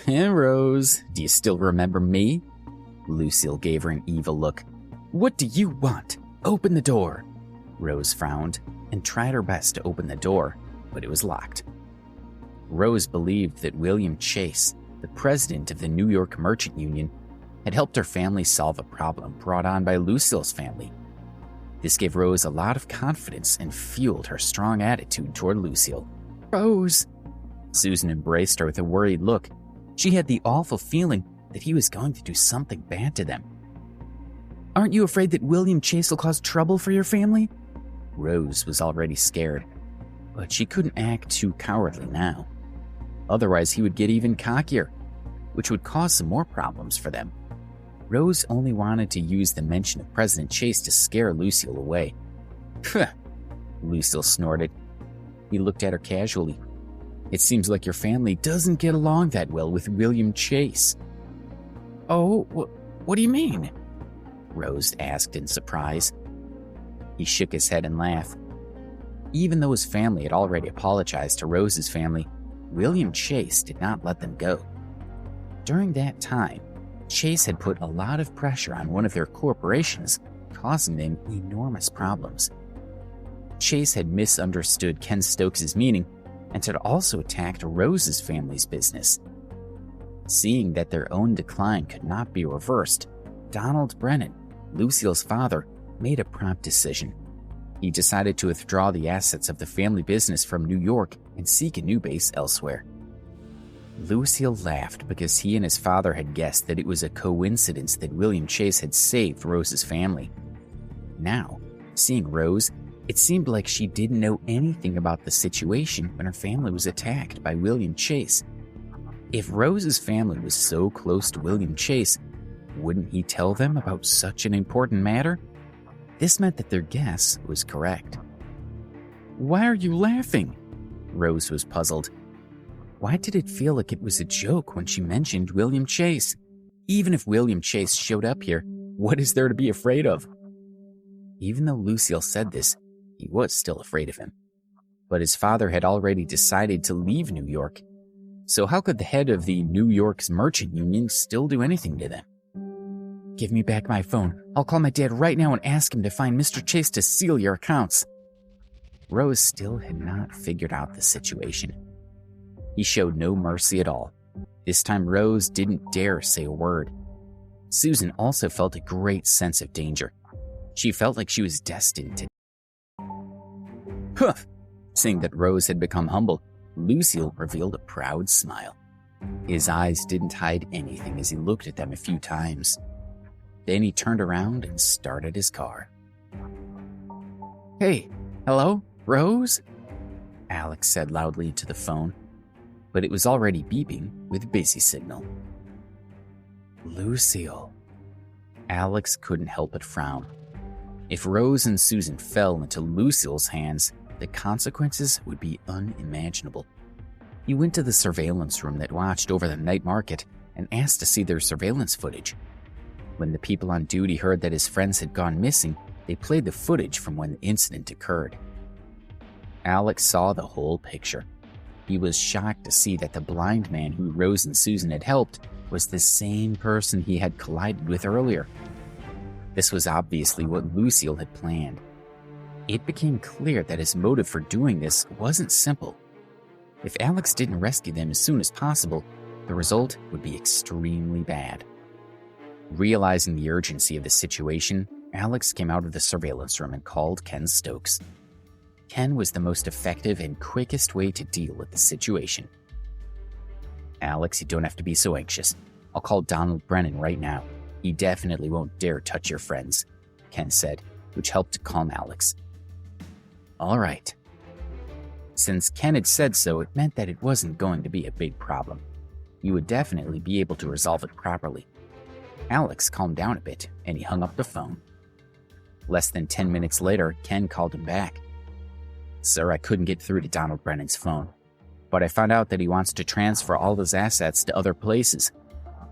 Rose, do you still remember me? Lucille gave her an evil look. What do you want? Open the door. Rose frowned and tried her best to open the door, but it was locked. Rose believed that William Chase, the president of the New York Merchant Union, had helped her family solve a problem brought on by Lucille's family. This gave Rose a lot of confidence and fueled her strong attitude toward Lucille. Rose! Suzan embraced her with a worried look. She had the awful feeling that he was going to do something bad to them. Aren't you afraid that William Chase will cause trouble for your family? Rose was already scared, but she couldn't act too cowardly now. Otherwise, he would get even cockier, which would cause some more problems for them. Rose only wanted to use the mention of President Chase to scare Lucille away. Pfft, Lucille snorted. He looked at her casually. It seems like your family doesn't get along that well with William Chase. Oh, what do you mean? Rose asked in surprise. He shook his head and laughed. Even though his family had already apologized to Rose's family, William Chase did not let them go. During that time, Chase had put a lot of pressure on one of their corporations, causing them enormous problems. Chase had misunderstood Ken Stokes' meaning and had also attacked Rose's family's business. Seeing that their own decline could not be reversed, Donald Brennan, Lucille's father, made a prompt decision. He decided to withdraw the assets of the family business from New York and seek a new base elsewhere. Lucille laughed because he and his father had guessed that it was a coincidence that William Chase had saved Rose's family. Now, seeing Rose, it seemed like she didn't know anything about the situation when her family was attacked by William Chase. If Rose's family was so close to William Chase, wouldn't he tell them about such an important matter? This meant that their guess was correct. Why are you laughing? Rose was puzzled. Why did it feel like it was a joke when she mentioned William Chase? Even if William Chase showed up here, what is there to be afraid of? Even though Lucille said this, he was still afraid of him. But his father had already decided to leave New York. So how could the head of the New York's Merchant Union still do anything to them? Give me back my phone. I'll call my dad right now and ask him to find Mr. Chase to seal your accounts. Rose still had not figured out the situation. He showed no mercy at all. This time Rose didn't dare say a word. Suzan also felt a great sense of danger. She felt like she was destined to... Huff! Seeing that Rose had become humble, Lucille revealed a proud smile. His eyes didn't hide anything as he looked at them a few times. Then he turned around and started his car. Hey, hello, Rose? Alex said loudly into the phone, but it was already beeping with busy signal. Lucille. Alex couldn't help but frown. If Rose and Suzan fell into Lucille's hands, the consequences would be unimaginable. He went to the surveillance room that watched over the night market and asked to see their surveillance footage. When the people on duty heard that his friends had gone missing, they played the footage from when the incident occurred. Alex saw the whole picture. He was shocked to see that the blind man who Rose and Suzan had helped was the same person he had collided with earlier. This was obviously what Lucille had planned. It became clear that his motive for doing this wasn't simple. If Alex didn't rescue them as soon as possible, the result would be extremely bad. Realizing the urgency of the situation, Alex came out of the surveillance room and called Ken Stokes. Ken was the most effective and quickest way to deal with the situation. Alex, you don't have to be so anxious. I'll call Donald Brennan right now. He definitely won't dare touch your friends, Ken said, which helped to calm Alex. All right. Since Ken had said so, it meant that it wasn't going to be a big problem. He would definitely be able to resolve it properly. Alex calmed down a bit, and he hung up the phone. Less than 10 minutes later, Ken called him back. Sir, I couldn't get through to Donald Brennan's phone, but I found out that he wants to transfer all his assets to other places.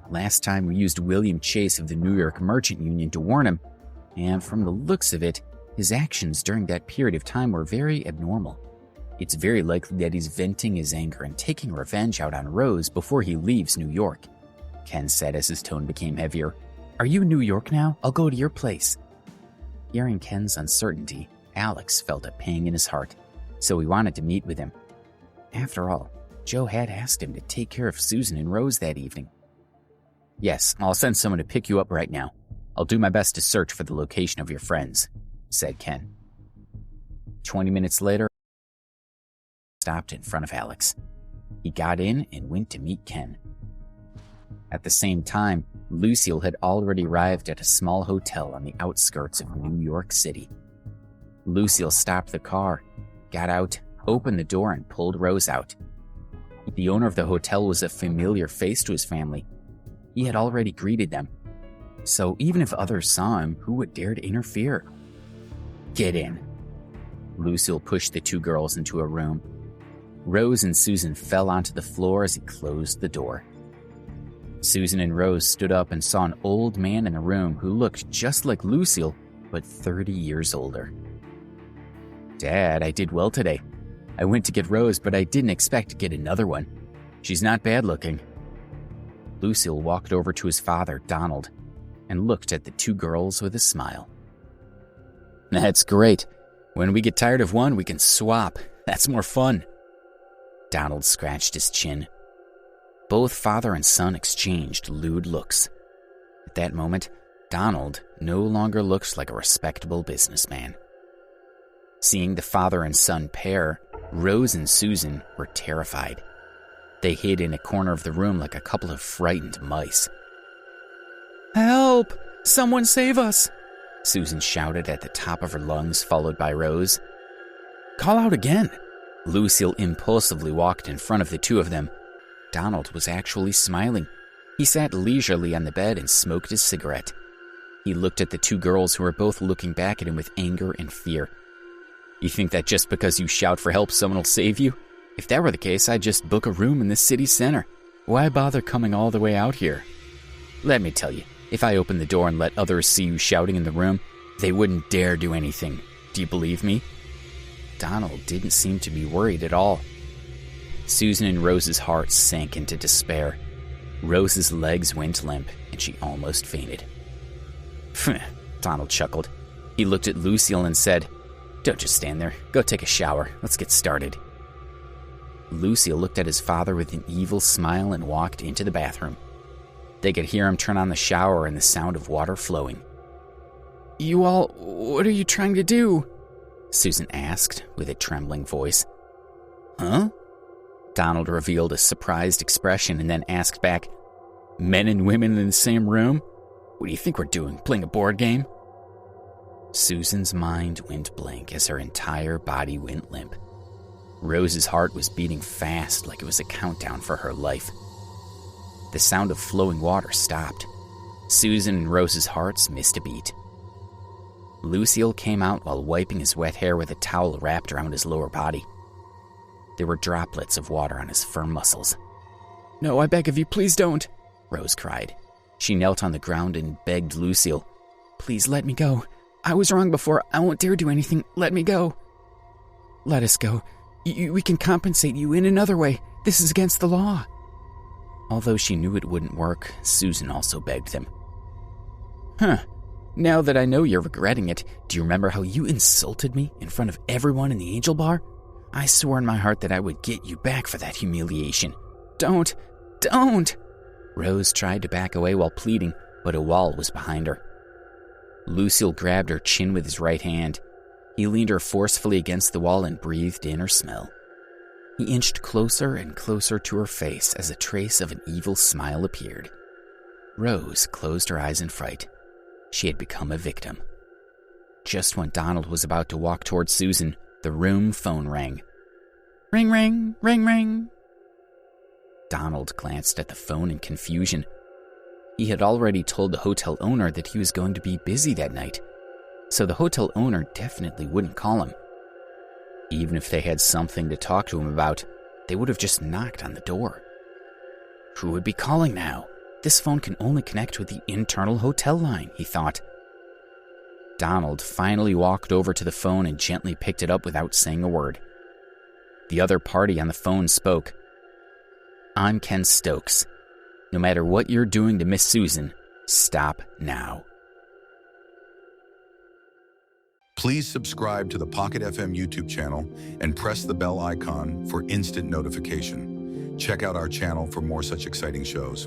Last time we used William Chase of the New York Merchant Union to warn him, and from the looks of it, his actions during that period of time were very abnormal. It's very likely that he's venting his anger and taking revenge out on Rose before he leaves New York, Ken said as his tone became heavier. Are you in New York now? I'll go to your place. Hearing Ken's uncertainty, Alex felt a pang in his heart, so he wanted to meet with him. After all, Joe had asked him to take care of Suzan and Rose that evening. Yes, I'll send someone to pick you up right now. I'll do my best to search for the location of your friends, said Ken. 20 minutes later, stopped in front of Alex. He got in and went to meet Ken. At the same time, Lucille had already arrived at a small hotel on the outskirts of New York City. Lucille stopped the car, got out, opened the door, and pulled Rose out. The owner of the hotel was a familiar face to his family. He had already greeted them. So even if others saw him, who would dare to interfere? Get in. Lucille pushed the two girls into a room. Rose and Suzan fell onto the floor as he closed the door. Suzan and Rose stood up and saw an old man in the room who looked just like Lucille, but 30 years older. Dad, I did well today. I went to get Rose, but I didn't expect to get another one. She's not bad looking. Lucille walked over to his father, Donald, and looked at the two girls with a smile. That's great. When we get tired of one, we can swap. That's more fun. Donald scratched his chin. Both father and son exchanged lewd looks. At that moment, Donald no longer looked like a respectable businessman. Seeing the father and son pair, Rose and Suzan were terrified. They hid in a corner of the room like a couple of frightened mice. Help! Someone save us! Suzan shouted at the top of her lungs, followed by Rose. Call out again! Lucille impulsively walked in front of the two of them. Donald was actually smiling. He sat leisurely on the bed and smoked his cigarette. He looked at the two girls who were both looking back at him with anger and fear. You think that just because you shout for help, someone will save you? If that were the case, I'd just book a room in the city center. Why bother coming all the way out here? Let me tell you, if I opened the door and let others see you shouting in the room, they wouldn't dare do anything. Do you believe me? Donald didn't seem to be worried at all. Suzan and Rose's hearts sank into despair. Rose's legs went limp, and she almost fainted. Donald chuckled. He looked at Lucille and said, Don't just stand there. Go take a shower. Let's get started. Lucille looked at his father with an evil smile and walked into the bathroom. They could hear him turn on the shower and the sound of water flowing. You all, what are you trying to do? Suzan asked with a trembling voice. Huh? Donald revealed a surprised expression and then asked back, Men and women in the same room? What do you think we're doing, playing a board game? Suzan's mind went blank as her entire body went limp. Rose's heart was beating fast like it was a countdown for her life. The sound of flowing water stopped. Suzan and Rose's hearts missed a beat. Lucille came out while wiping his wet hair with a towel wrapped around his lower body. There were droplets of water on his firm muscles. No, I beg of you, please don't, Rose cried. She knelt on the ground and begged Lucille, Please let me go. I was wrong before. I won't dare do anything. Let me go. Let us go. We can compensate you in another way. This is against the law. Although she knew it wouldn't work, Suzan also begged them. Now that I know you're regretting it, do you remember how you insulted me in front of everyone in the Angel Bar? I swore in my heart that I would get you back for that humiliation. Don't! Rose tried to back away while pleading, but a wall was behind her. Lucille grabbed her chin with his right hand. He leaned her forcefully against the wall and breathed in her smell. He inched closer and closer to her face as a trace of an evil smile appeared. Rose closed her eyes in fright. She had become a victim. Just when Donald was about to walk toward Suzan, the room phone rang. Ring, ring, ring, ring. Donald glanced at the phone in confusion. He had already told the hotel owner that he was going to be busy that night, so the hotel owner definitely wouldn't call him. Even if they had something to talk to him about, they would have just knocked on the door. Who would be calling now? This phone can only connect with the internal hotel line, he thought. Donald finally walked over to the phone and gently picked it up without saying a word. The other party on the phone spoke. "I'm Ken Stokes. No matter what you're doing to Miss Suzan, stop now." Please subscribe to the Pocket FM YouTube channel and press the bell icon for instant notification. Check out our channel for more such exciting shows.